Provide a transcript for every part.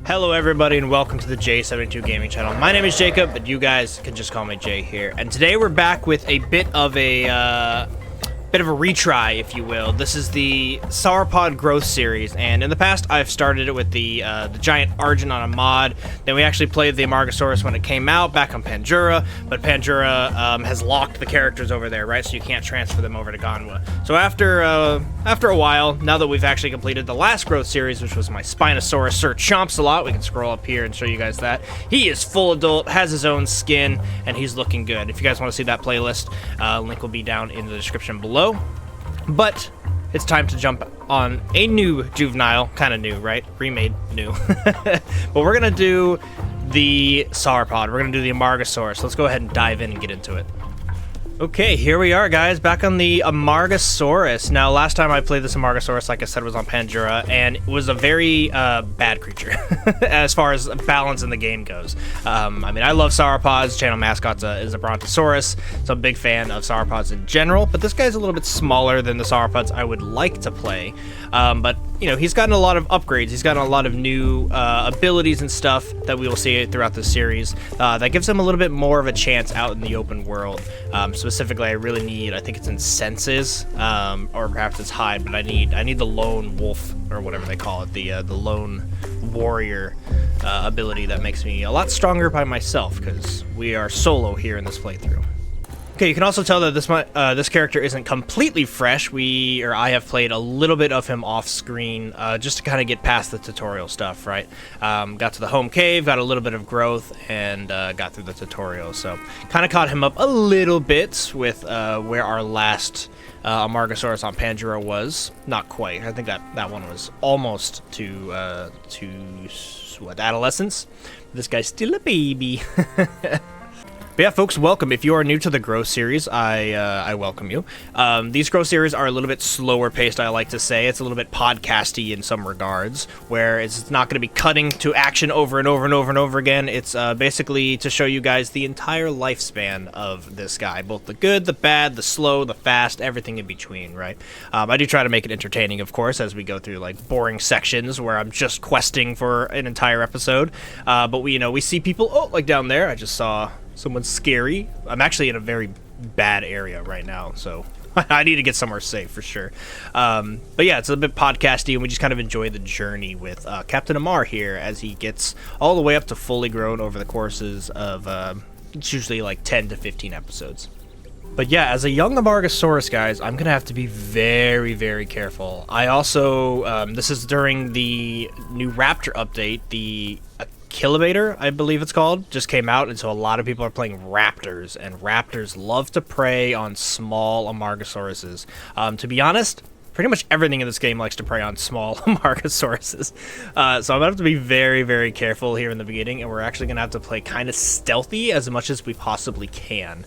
Hello everybody and welcome to the J72 Gaming channel. My name is Jacob, but you guys can just call me Jay here. And today we're back with a bit of a retry, if you will. This is the Sauropod growth series, and in the past I've started it with the giant Argent on a mod. Then we actually played the Amargasaurus when it came out back on Pandora, but Pandora has locked the characters over there, right? So you can't transfer them over to Ganwa. So after a while, now that we've actually completed the last growth series, which was my Spinosaurus Sir Chomps-a-Lot, we can scroll up here and show you guys that. He is full adult, has his own skin, and he's looking good. If you guys want to see that playlist, link will be down in the description below. But it's time to jump on a new juvenile, kind of new, right? Remade new. But we're gonna do the Sauropod. We're gonna do the Amargasaurus. Let's go ahead and dive in and get into it. Okay, here we are, guys, back on the Amargasaurus. Now, last time I played this Amargasaurus, like I said, was on Pandora, and it was a very bad creature as far as balance in the game goes. I mean, I love sauropods. Channel mascot is a Brontosaurus, so I'm a big fan of sauropods in general, but this guy's a little bit smaller than the sauropods I would like to play. But, you know, he's gotten a lot of upgrades. He's gotten a lot of new abilities and stuff that we will see throughout the series. That gives him a little bit more of a chance out in the open world. Specifically, I really need, I think it's in senses, or perhaps it's hide, but I need the lone wolf, or whatever they call it, the lone warrior ability that makes me a lot stronger by myself, because we are solo here in this playthrough. Okay, you can also tell that this character isn't completely fresh. I have played a little bit of him off screen, just to kind of get past the tutorial stuff, right? Got to the home cave, got a little bit of growth, and got through the tutorial. So, kind of caught him up a little bit with where our last Amargasaurus on Pandora was. Not quite. I think that one was almost to what, adolescence. This guy's still a baby. But yeah, folks, welcome. If you are new to the Grow series, I welcome you. These Grow series are a little bit slower paced, I like to say. It's a little bit podcasty in some regards, where it's not going to be cutting to action over and over and over and over again. It's basically to show you guys the entire lifespan of this guy, both the good, the bad, the slow, the fast, everything in between, right? I do try to make it entertaining, of course, as we go through like boring sections where I'm just questing for an entire episode. But we see people, like down there, I just saw someone scary. I'm actually in a very bad area right now, so I need to get somewhere safe for sure. But yeah, it's a bit podcasty, and we just kind of enjoy the journey with Captain Amar here as he gets all the way up to fully grown over the courses of it's usually like 10 to 15 episodes. But yeah, as a young Amargasaurus, guys, I'm gonna have to be very, very careful. I also this is during the new Raptor update, the Kilometer, I believe it's called, just came out, and so a lot of people are playing Raptors, and Raptors love to prey on small Amargasauruses. To be honest, pretty much everything in this game likes to prey on small Amargasauruses. So I'm gonna have to be very, very careful here in the beginning, and we're actually gonna have to play kind of stealthy as much as we possibly can,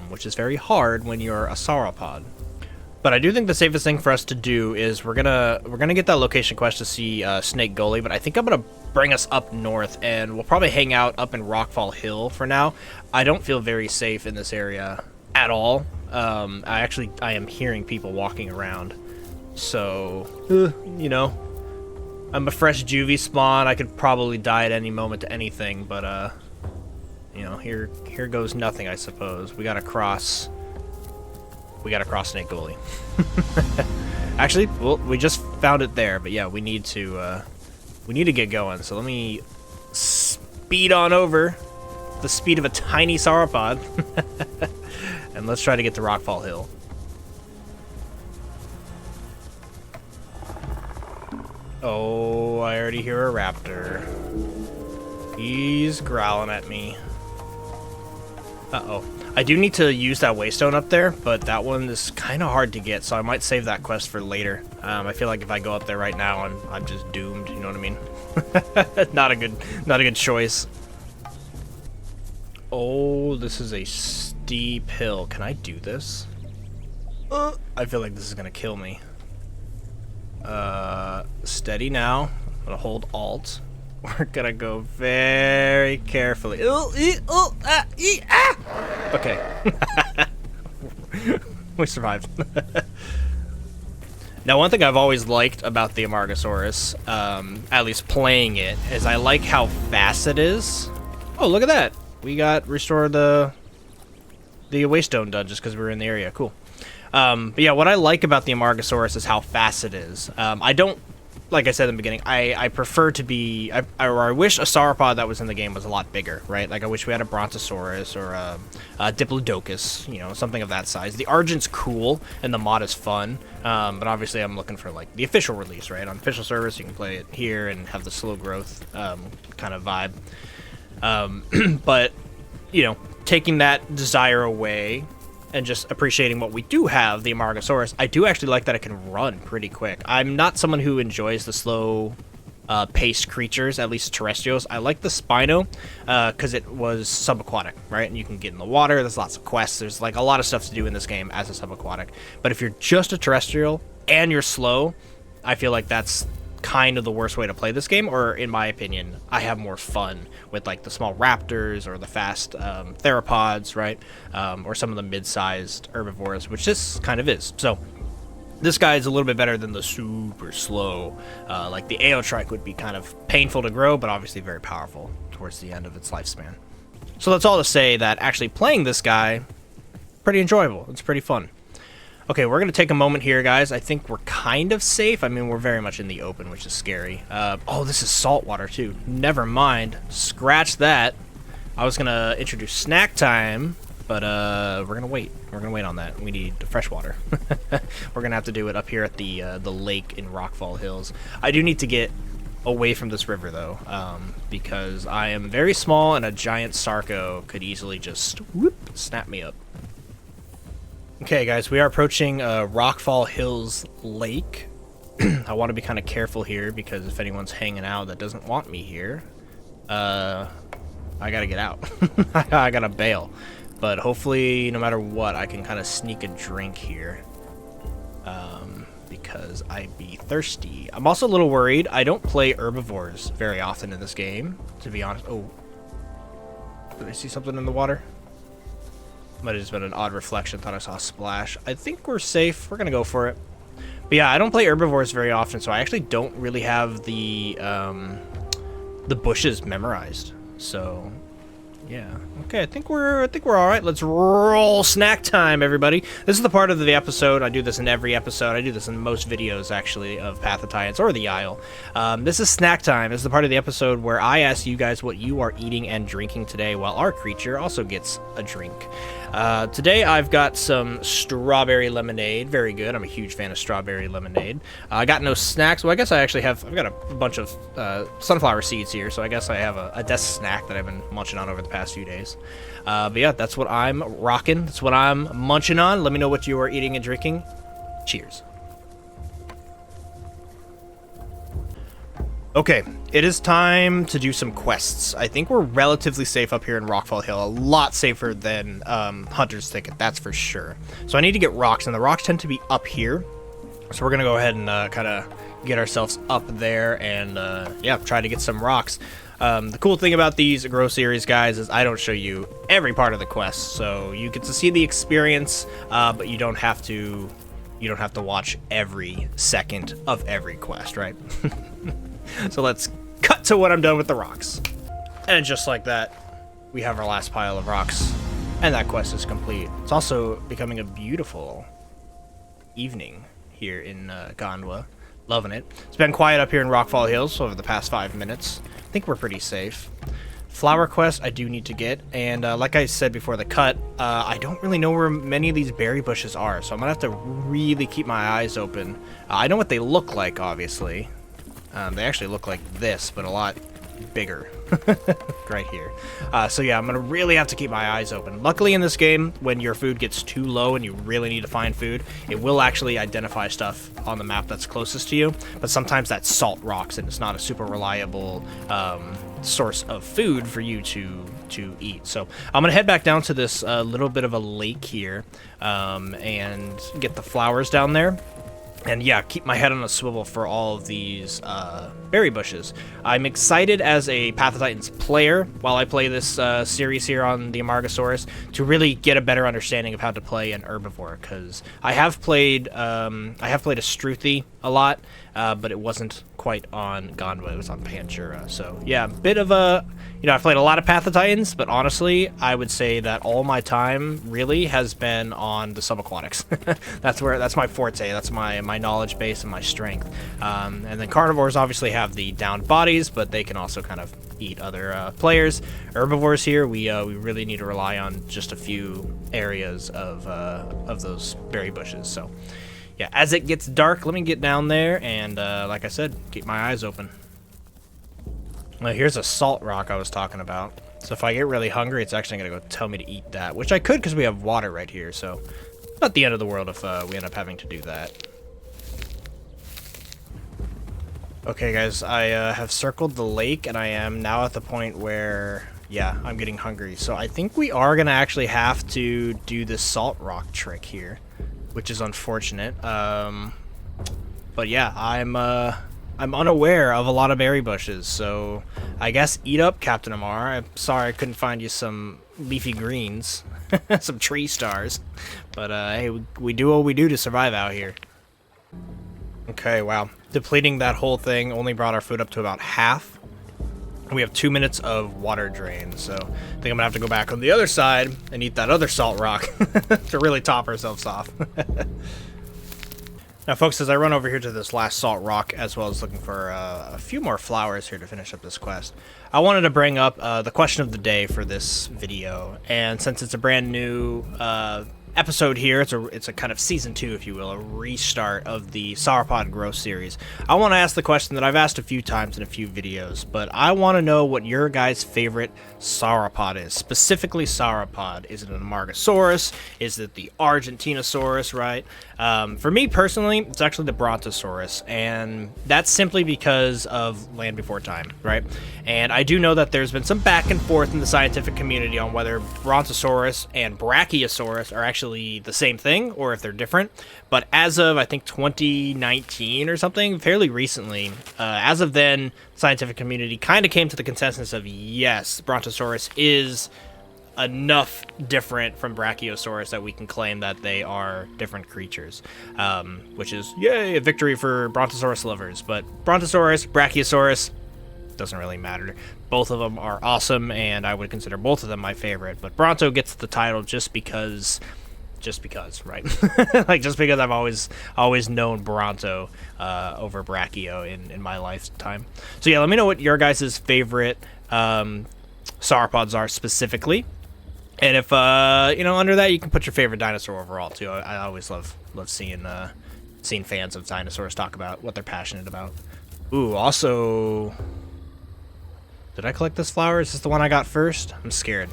which is very hard when you're a Sauropod. But I do think the safest thing for us to do is we're gonna get that location quest to see Snake Gully, but I think I'm gonna bring us up north, and we'll probably hang out up in Rockfall Hill for now. I don't feel very safe in this area at all. I am hearing people walking around, so you know, I'm a fresh juvie spawn. I could probably die at any moment to anything, but you know, here goes nothing, I suppose. We gotta cross Snake Gully. Actually, well, we just found it there, but yeah, we need to get going. So let me speed on over the speed of a tiny sauropod, and let's try to get to Rockfall Hill. Oh, I already hear a raptor. He's growling at me. Uh-oh. I do need to use that waystone up there, but that one is kind of hard to get, so I might save that quest for later. I feel like if I go up there right now, I'm just doomed, you know what I mean? Not a good choice. Oh, this is a steep hill. Can I do this? I feel like this is gonna kill me. Steady now. I'm gonna hold Alt. We're gonna go very carefully. Okay. We survived. Now, one thing I've always liked about the Amargasaurus, at least playing it, is I like how fast it is. Oh, look at that. We got restored the Waystone done just because we were in the area. Cool. But yeah, what I like about the Amargasaurus is how fast it is. I don't, like I said in the beginning, I prefer to be, I wish a Sauropod that was in the game was a lot bigger, right? Like I wish we had a Brontosaurus or a Diplodocus, you know, something of that size. The Argent's cool and the mod is fun, but obviously I'm looking for like the official release, right? On official service, you can play it here and have the slow growth kind of vibe. But, you know, taking that desire away and just appreciating what we do have, the Amargasaurus, I do actually like that it can run pretty quick. I'm not someone who enjoys the slow paced creatures, at least terrestrials. I like the Spino because it was subaquatic, right? And you can get in the water. There's lots of quests. There's like a lot of stuff to do in this game as a subaquatic. But if you're just a terrestrial and you're slow, I feel like that's kind of the worst way to play this game, or in my opinion, I have more fun with like the small raptors or the fast theropods, right? Or some of the mid-sized herbivores, which this kind of is. So this guy is a little bit better than the super slow. Like the Aotrike would be kind of painful to grow, but obviously very powerful towards the end of its lifespan. So that's all to say that actually playing this guy, pretty enjoyable. It's pretty fun. Okay, we're going to take a moment here, guys. I think we're kind of safe. I mean, we're very much in the open, which is scary. Oh, this is saltwater, too. Never mind. Scratch that. I was going to introduce snack time, but we're going to wait. We're going to wait on that. We need fresh water. We're going to have to do it up here at the lake in Rockfall Hills. I do need to get away from this river, though, because I am very small, and a giant Sarco could easily just whoop, snap me up. Okay, guys, we are approaching Rockfall Hills Lake. I want to be kind of careful here because if anyone's hanging out that doesn't want me here, I gotta get out. I gotta bail. But hopefully, no matter what, I can kind of sneak a drink here because I'd be thirsty. I'm also a little worried. I don't play herbivores very often in this game, to be honest. Oh, did I see something in the water? Might have just been an odd reflection. Thought I saw a splash. I think we're safe. We're gonna go for it. But yeah, I don't play herbivores very often, so I actually don't really have the bushes memorized. So yeah. Okay, I think we're all right. Let's roll snack time, everybody. This is the part of the episode. I do this in every episode. I do this in most videos, actually, of Path of Titans or the Isle. This is snack time. This is the part of the episode where I ask you guys what you are eating and drinking today, while our creature also gets a drink. Today I've got some strawberry lemonade. Very good. I'm a huge fan of strawberry lemonade. I got no snacks. Well, I guess I've got a bunch of sunflower seeds here, so I guess I have a desk snack that I've been munching on over the past few days. But yeah, that's what I'm rocking. That's what I'm munching on. Let me know what you are eating and drinking. Cheers. Okay, it is time to do some quests. I think we're relatively safe up here in Rockfall Hill. A lot safer than Hunter's Thicket, that's for sure. So I need to get rocks, and the rocks tend to be up here. So we're going to go ahead and kind of get ourselves up there and, yeah, try to get some rocks. The cool thing about these Grow series, guys, is I don't show you every part of the quest. So you get to see the experience, but you don't have to watch every second of every quest, right? So let's cut to when I'm done with the rocks. And just like that, we have our last pile of rocks. And that quest is complete. It's also becoming a beautiful evening here in Gondwa. Loving it. It's been quiet up here in Rockfall Hills over the past 5 minutes. I think we're pretty safe. Flower quest I do need to get. And like I said before the cut, I don't really know where many of these berry bushes are. So I'm going to have to really keep my eyes open. I know what they look like, obviously. They actually look like this, but a lot bigger right here. So yeah, I'm gonna really have to keep my eyes open. Luckily in this game, when your food gets too low and you really need to find food, it will actually identify stuff on the map that's closest to you, but sometimes that's salt rocks and it's not a super reliable source of food for you to eat. So I'm gonna head back down to this little bit of a lake here and get the flowers down there. And yeah, keep my head on a swivel for all of these berry bushes. I'm excited as a Path of Titans player while I play this series here on the Amargasaurus to really get a better understanding of how to play an herbivore, because I have played a Struthi a lot, but it wasn't quite on Gondwa, it was on Panchura. So yeah, bit of a, I've played a lot of Path of Titans, but honestly, I would say that all my time really has been on the subaquatics. That's my forte, that's my knowledge base and my strength. And then Carnivores obviously have the downed bodies, but they can also kind of eat other players. Herbivores here, we really need to rely on just a few areas of those berry bushes. So yeah, as it gets dark, let me get down there and, like I said, keep my eyes open. Well, here's a salt rock I was talking about. So if I get really hungry, it's actually going to go tell me to eat that, which I could because we have water right here. So not the end of the world if we end up having to do that. Okay, guys, I have circled the lake, and I am now at the point where, yeah, I'm getting hungry. So I think we are going to actually have to do this salt rock trick here, which is unfortunate. But yeah, I'm unaware of a lot of berry bushes, so I guess eat up, Captain Amar. I'm sorry I couldn't find you some leafy greens, some tree stars, but hey, we do what we do to survive out here. Okay, wow. Depleting that whole thing only brought our food up to about half. We have 2 minutes of water drain, so I think I'm gonna have to go back on the other side and eat that other salt rock to really top ourselves off. Now, folks, as I run over here to this last salt rock, as well as looking for a few more flowers here to finish up this quest, I wanted to bring up the question of the day for this video. And since it's a brand new episode here, it's a kind of season 2, if you will, a restart of the Sauropod growth series. I want to ask the question that I've asked a few times in a few videos, but I want to know what your guys' favorite Sauropod is. Specifically Sauropod. Is it an Amargasaurus? Is it the Argentinosaurus, right? For me personally, it's actually the Brontosaurus, and that's simply because of Land Before Time, right? And I do know that there's been some back and forth in the scientific community on whether Brontosaurus and Brachiosaurus are actually the same thing or if they're different. But as of, I think, 2019 or something, fairly recently, as of then, the scientific community kind of came to the consensus of, yes, Brontosaurus is enough different from Brachiosaurus that we can claim that they are different creatures, which is, yay, a victory for Brontosaurus lovers. But Brontosaurus, Brachiosaurus, doesn't really matter. Both of them are awesome, and I would consider both of them my favorite. But Bronto gets the title just because, right? Like, just because I've always known Bronto over Brachio in my lifetime. So yeah, let me know what your guys' favorite sauropods are specifically. And if, under that, you can put your favorite dinosaur overall, too. I always love seeing fans of dinosaurs talk about what they're passionate about. Ooh, also, did I collect this flower? Is this the one I got first? I'm scared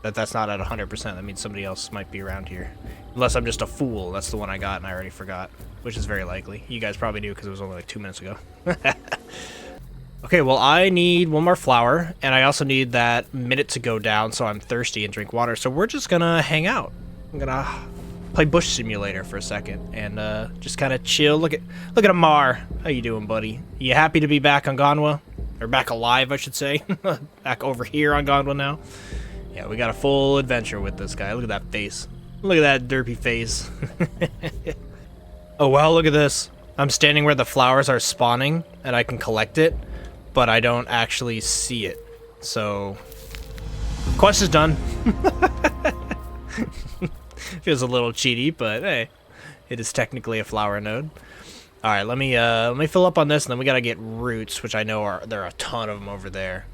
that that's not at 100%. That means somebody else might be around here. Unless I'm just a fool. That's the one I got and I already forgot, which is very likely. You guys probably knew because it was only like 2 minutes ago. Okay, well, I need one more flower, and I also need that minute to go down so I'm thirsty and drink water. So we're just gonna hang out. I'm gonna play Bush Simulator for a second and just kind of chill. Look at Amar. How you doing, buddy? You happy to be back on Gondwa? Or back alive, I should say. Back over here on Gondwa now. Yeah, we got a full adventure with this guy. Look at that face. Look at that derpy face. Oh, wow, look at this. I'm standing where the flowers are spawning, and I can collect it, but I don't actually see it. So, quest is done. Feels a little cheaty, but hey, it is technically a flower node. All right, let me fill up on this, and then we gotta get roots, which I know there are a ton of them over there.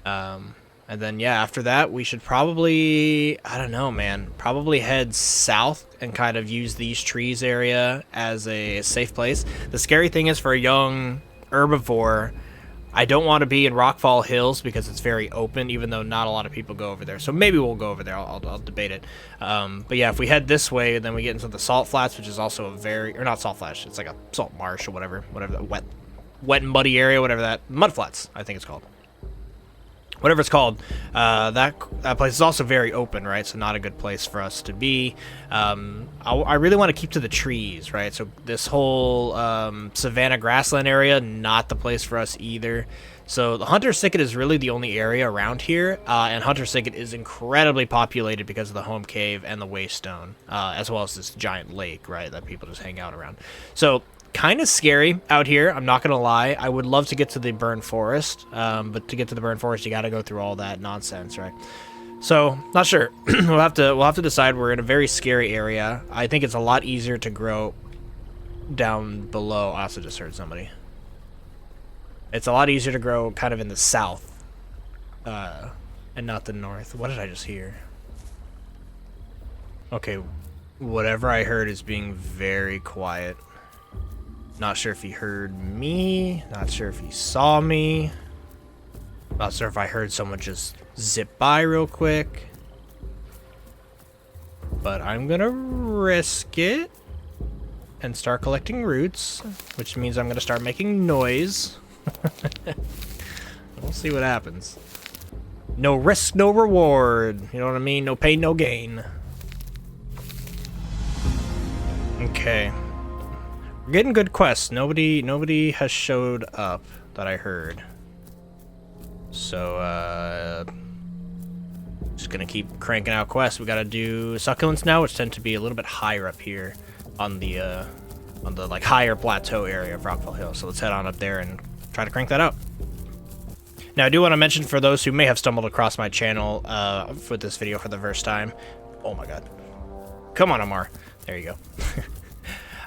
And then yeah, after that we should probably, I don't know, man, probably head south and kind of use these trees area as a safe place. The scary thing is, for a young herbivore, I don't want to be in Rockfall Hills because it's very open, even though not a lot of people go over there. So maybe we'll go over there. I'll debate it. But yeah, if we head this way, then we get into the salt flats, which is also a very, or not salt flats, it's like a salt marsh or whatever that wet and muddy area, whatever that, mud flats, I think it's called. whatever it's called, that place is also very open, right? So not a good place for us to be. I really want to keep to the trees, right? So this whole savanna grassland area, not the place for us either. So the Hunter's Thicket is really the only area around here, and Hunter's Thicket is incredibly populated because of the home cave and the waystone, as well as this giant lake, right, that people just hang out around. So kind of scary out here, I'm not gonna lie. I would love to get to the burned forest, but to get to the burned forest, you got to go through all that nonsense, right? So not sure. we'll have to decide. We're in a very scary area. I think it's a lot easier to grow down below. I also just heard somebody. It's a lot easier to grow kind of in the south, and not the north. What did I just hear? Okay, whatever I heard is being very quiet. Not sure if he heard me. Not sure if he saw me. Not sure if I heard someone just zip by real quick. But I'm gonna risk it and start collecting roots, which means I'm gonna start making noise. We'll see what happens. No risk, no reward. You know what I mean? No pain, no gain. Okay. We're getting good quests. Nobody has showed up that I heard. So, just gonna keep cranking out quests. We gotta do succulents now, which tend to be a little bit higher up here on the like higher plateau area of Rockville Hill. So let's head on up there and try to crank that out. Now, I do want to mention for those who may have stumbled across my channel for this video for the first time. Oh my god. Come on, Amar. There you go.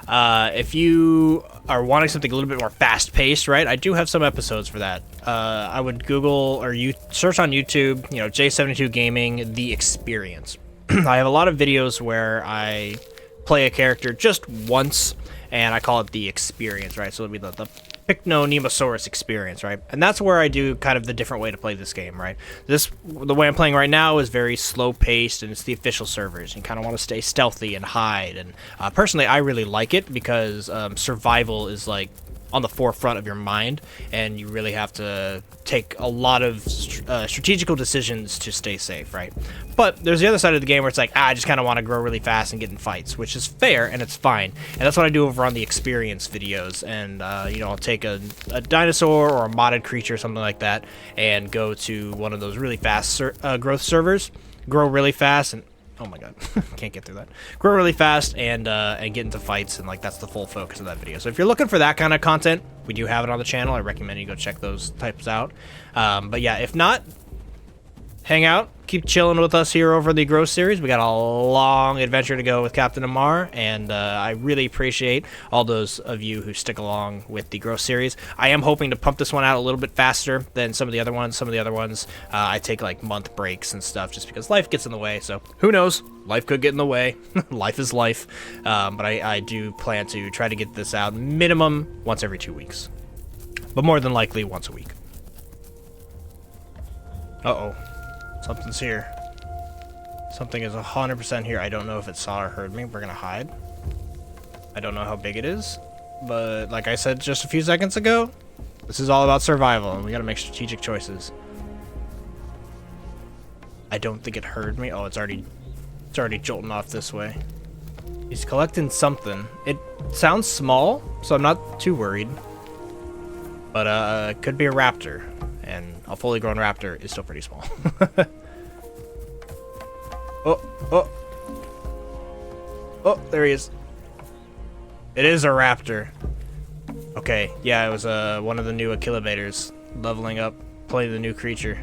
If you are wanting something a little bit more fast-paced, right, I do have some episodes for that. I would Google or you search on YouTube, you know, J72 Gaming, The Experience. I have a lot of videos where I play a character just once, and I call it The Experience, right? So it'll be the Pycnonemosaurus experience, right? And that's where I do kind of the different way to play this game, right? The way I'm playing right now is very slow-paced, and it's the official servers. You kind of want to stay stealthy and hide, and personally, I really like it because survival is like on the forefront of your mind, and you really have to take a lot of strategical decisions to stay safe, right? But there's the other side of the game where it's like, I just kind of want to grow really fast and get in fights, which is fair, and it's fine. And that's what I do over on the experience videos, and, you know, I'll take a dinosaur or a modded creature or something like that, and go to one of those really fast growth servers, grow really fast, and oh my god, can't get through that. Grow really fast and get into fights, and like that's the full focus of that video. So if you're looking for that kind of content, we do have it on the channel. I recommend you go check those types out. But yeah, if not, hang out, keep chilling with us here over the Growth series. We got a long adventure to go with Captain Amar, and I really appreciate all those of you who stick along with the Growth series. I am hoping to pump this one out a little bit faster than some of the other ones. Some of the other ones, I take like month breaks and stuff just because life gets in the way. So who knows? Life could get in the way. Life is life. But I do plan to try to get this out minimum once every 2 weeks, but more than likely once a week. Uh-oh. Something's here. Something is 100% here. I don't know if it saw or heard me. We're gonna hide. I don't know how big it is, but like I said just a few seconds ago, this is all about survival, and we gotta make strategic choices. I don't think it heard me. Oh, it's already jolting off this way. He's collecting something. It sounds small, so I'm not too worried. But it could be a raptor, and a fully grown raptor is still pretty small. Oh, there he is. It is a raptor. Okay, yeah, it was one of the new Achillivators leveling up, playing the new creature.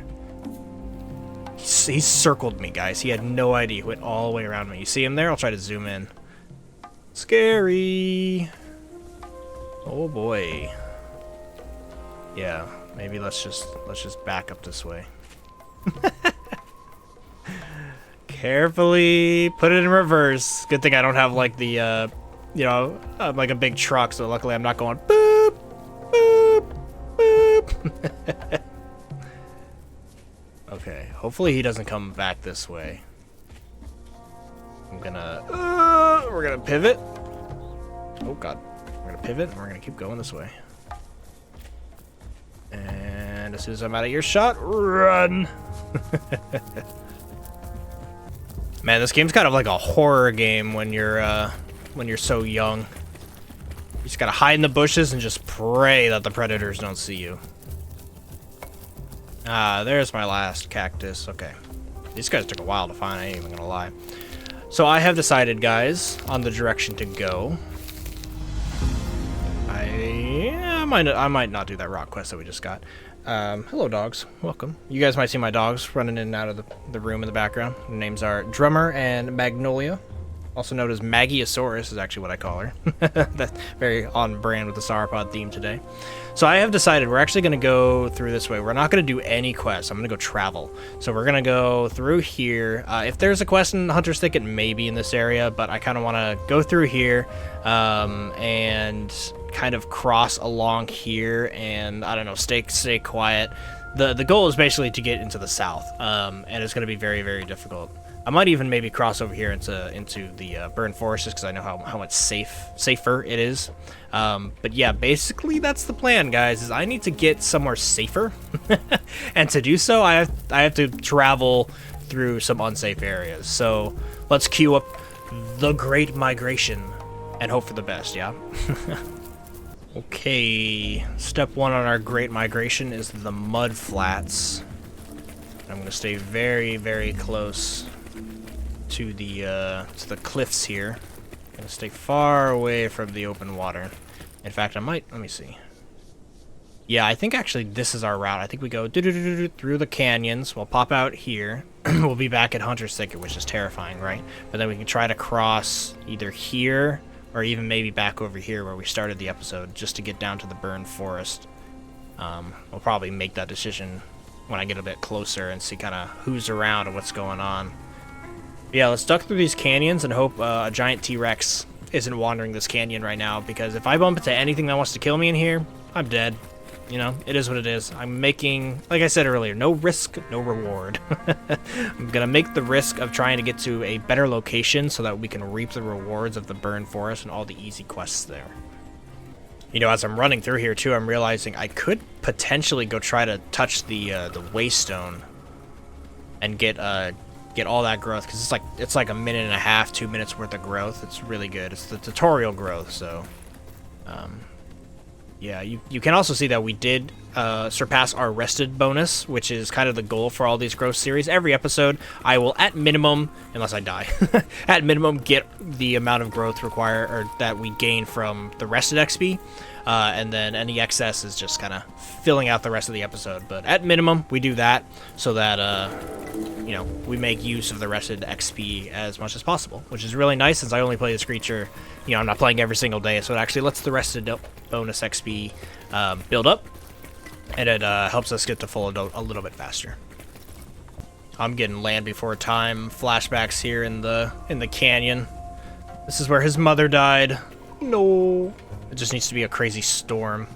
He circled me, guys. He had no idea. He went all the way around me. You see him there? I'll try to zoom in. Scary. Oh boy. Yeah, maybe let's just back up this way. Carefully put it in reverse. Good thing I don't have like the you know, like a big truck, so luckily I'm not going boop boop boop. Okay, hopefully he doesn't come back this way. We're gonna pivot. Oh god. We're gonna pivot and we're gonna keep going this way. And as As soon as I'm out of your shot, run! Man, this game's kind of like a horror game when you're so young. You just gotta hide in the bushes and just pray that the predators don't see you. Ah, there's my last cactus. Okay. These guys took a while to find, I ain't even gonna lie. So I have decided, guys, on the direction to go. I might not do that rock quest that we just got. Hello, dogs. Welcome. You guys might see my dogs running in and out of the room in the background. Their names are Drummer and Magnolia. Also known as Amargasaurus is actually what I call her. That's very on brand with the Sauropod theme today. So I have decided we're actually going to go through this way. We're not going to do any quests. I'm going to go travel. So we're going to go through here. If there's a quest in Hunter's Thicket, maybe in this area, but I kind of want to go through here and kind of cross along here and, I don't know, stay quiet. The goal is basically to get into the south, and it's going to be very, very difficult. I might even maybe cross over here into the burned forest just because I know how much safer it is. But yeah, basically that's the plan, guys. Is I need to get somewhere safer, and to do so, I have to travel through some unsafe areas. So let's queue up the Great Migration and hope for the best. Yeah. Okay. Step 1 on our Great Migration is the mud flats. I'm gonna stay very, very close to the cliffs here. I'm gonna stay far away from the open water. In fact, let me see. Yeah, I think actually this is our route. I think we go through the canyons. We'll pop out here. We'll be back at Hunter's Thicket, which is terrifying, right? But then we can try to cross either here or even maybe back over here where we started the episode just to get down to the burned forest. We'll probably make that decision when I get a bit closer and see kind of who's around and what's going on. Yeah, let's duck through these canyons and hope a giant T-Rex isn't wandering this canyon right now, because if I bump into anything that wants to kill me in here, I'm dead. You know, it is what it is. I'm making, like I said earlier, no risk, no reward. I'm gonna make the risk of trying to get to a better location so that we can reap the rewards of the burned forest and all the easy quests there. You know, as I'm running through here too, I'm realizing I could potentially go try to touch the waystone and get all that growth, because it's like a minute and a half, 2 minutes worth of growth. It's really good. It's the tutorial growth, so yeah, you can also see that we did surpass our rested bonus, which is kind of the goal for all these growth series. Every episode, I will, at minimum, unless I die, at minimum get the amount of growth required or that we gain from the rested XP, and then any excess is just kind of filling out the rest of the episode. But at minimum, we do that so that you know, we make use of the rested XP as much as possible, which is really nice since I only play this creature. You know, I'm not playing every single day, so it actually lets the rested bonus XP build up, and it helps us get to full adult a little bit faster. I'm getting Land Before Time flashbacks here in the canyon. This is where his mother died. No, it just needs to be a crazy storm.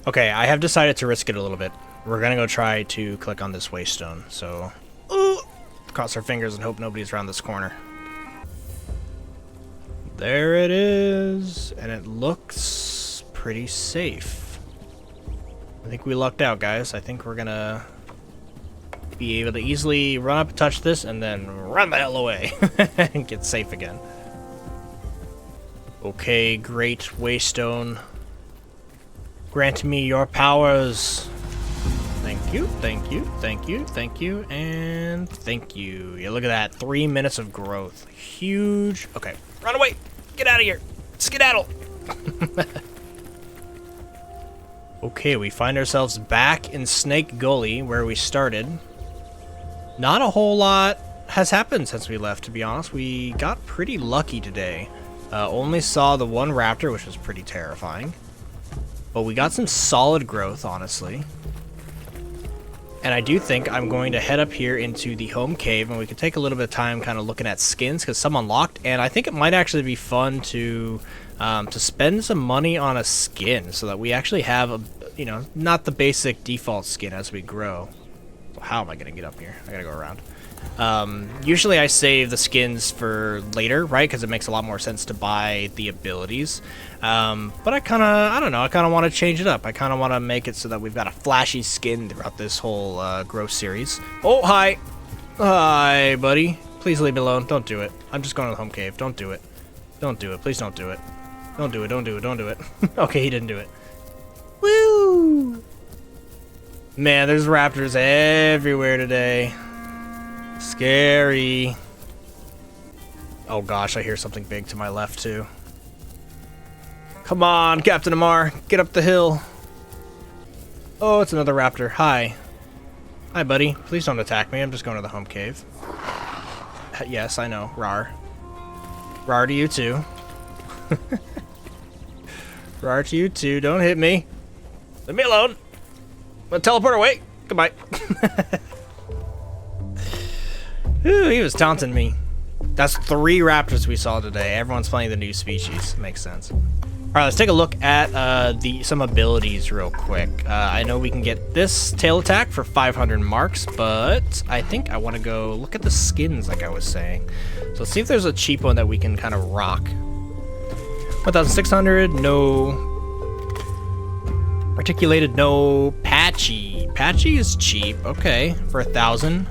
Okay, I have decided to risk it a little bit. We're gonna go try to click on this waystone, so cross our fingers and hope nobody's around this corner. There it is, and it looks pretty safe. I think we lucked out, guys. I think we're gonna be able to easily run up and touch this and then run the hell away and get safe again. Okay, great waystone. Grant me your powers. Thank you, thank you, thank you, thank you, and thank you. Yeah, look at that. 3 minutes of growth. Huge. Okay, run away. Get out of here. Skedaddle. Okay, we find ourselves back in Snake Gully where we started. Not a whole lot has happened since we left, to be honest. We got pretty lucky today. Only saw the one raptor, which was pretty terrifying. But we got some solid growth, honestly. And I do think I'm going to head up here into the home cave, and we can take a little bit of time kind of looking at skins, because some unlocked, and I think it might actually be fun to spend some money on a skin so that we actually have a, you know, not the basic default skin as we grow. So how am I going to get up here? I got to go around. Usually I save the skins for later, right? Because it makes a lot more sense to buy the abilities. But I don't know, I kind of want to change it up. I kind of want to make it so that we've got a flashy skin throughout this whole growth series. Oh, hi. Hi, buddy. Please leave me alone. Don't do it. I'm just going to the home cave. Don't do it. Don't do it. Please don't do it. Don't do it. Don't do it. Don't do it. Okay, he didn't do it. Woo! Man, there's raptors everywhere today. Scary. Oh gosh, I hear something big to my left too. Come on, Captain Amar, get up the hill. Oh, it's another raptor. Hi. Hi, buddy. Please don't attack me. I'm just going to the home cave. Yes, I know. Rar. Rar to you too. Rar to you too. Don't hit me. Leave me alone. I'm gonna teleport away. Goodbye. Ooh, he was taunting me. That's 3 raptors we saw today. Everyone's playing the new species. Makes sense. Alright, let's take a look at some abilities real quick. I know we can get this tail attack for 500 marks, but I think I want to go look at the skins like I was saying. So let's see if there's a cheap one that we can kind of rock. 1,600, no. Articulated, no. Patchy. Patchy is cheap. Okay, for 1,000.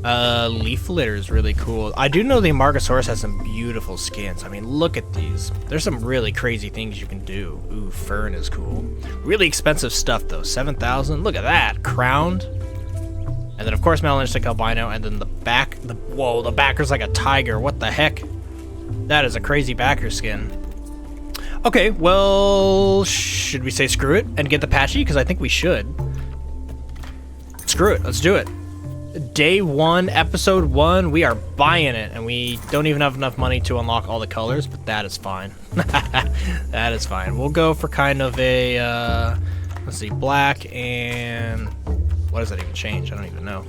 Leaf litter is really cool. I do know the Amargasaurus has some beautiful skins. I mean, look at these. There's some really crazy things you can do. Ooh, fern is cool. Really expensive stuff though. 7,000. Look at that. Crowned. And then of course melanistic albino. And then the back. Whoa, the backer's like a tiger. What the heck? That is a crazy backer skin. Okay, well, should we say screw it and get the patchy? Because I think we should. Screw it. Let's do it. Day 1, episode 1, we are buying it, and we don't even have enough money to unlock all the colors, but that is fine. That is fine. We'll go for kind of a, let's see, black and, what does that even change? I don't even know.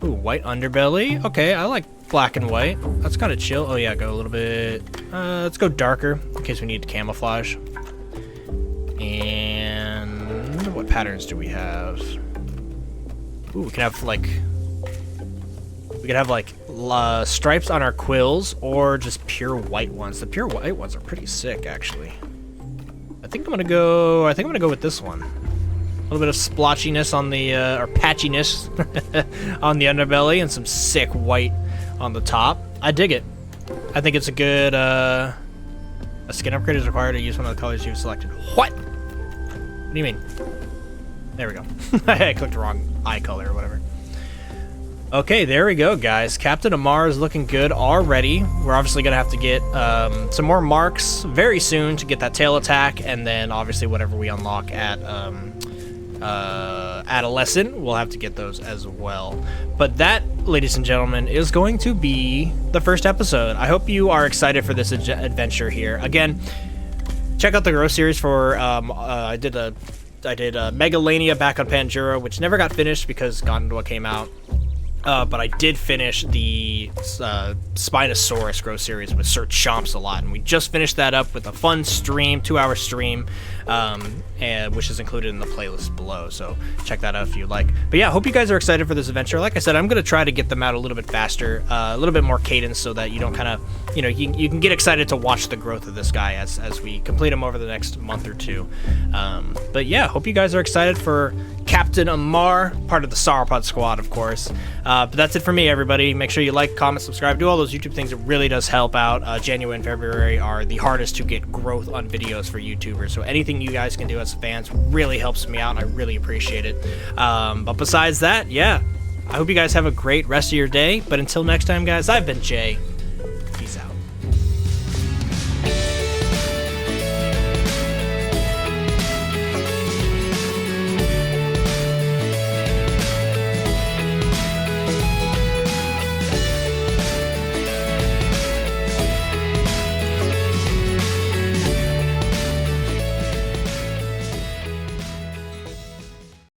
Ooh, white underbelly. Okay, I like black and white. That's kind of chill. Oh yeah, go a little bit, let's go darker, in case we need camouflage. And what patterns do we have? Ooh, we can have like stripes on our quills or just pure white ones. The pure white ones are pretty sick, actually. I think I'm gonna go with this one. A little bit of splotchiness on the or patchiness on the underbelly and some sick white on the top. I dig it. I think it's a good a skin upgrade is required to use one of the colors you've selected. What? What do you mean? There we go. I clicked the wrong eye color or whatever. Okay, there we go, guys. Captain Amar is looking good already. We're obviously going to have to get some more marks very soon to get that tail attack, and then obviously whatever we unlock at Adolescent, we'll have to get those as well. But that, ladies and gentlemen, is going to be the first episode. I hope you are excited for this adventure here. Again, check out the Grow series for, I did Megalania back on Pandora, which never got finished because Gondwa came out. But I did finish the Spinosaurus Grow series with Sir Chomps-a-Lot, and we just finished that up with a fun stream, 2-hour stream, which is included in the playlist below, so check that out if you like. But yeah, I hope you guys are excited for this adventure. Like I said, I'm going to try to get them out a little bit faster, a little bit more cadence, so that you don't kind of, you can get excited to watch the growth of this guy as we complete him over the next month or two. But yeah, hope you guys are excited for Captain Amar, part of the Sauropod squad, of course. But that's it for me, everybody. Make sure you like, comment, subscribe, do all those YouTube things. It really does help out. January and February are the hardest to get growth on videos for YouTubers, so anything you guys can do as fans really helps me out, and I really appreciate it. But besides that, yeah, I hope you guys have a great rest of your day. But until next time, guys, I've been Jay.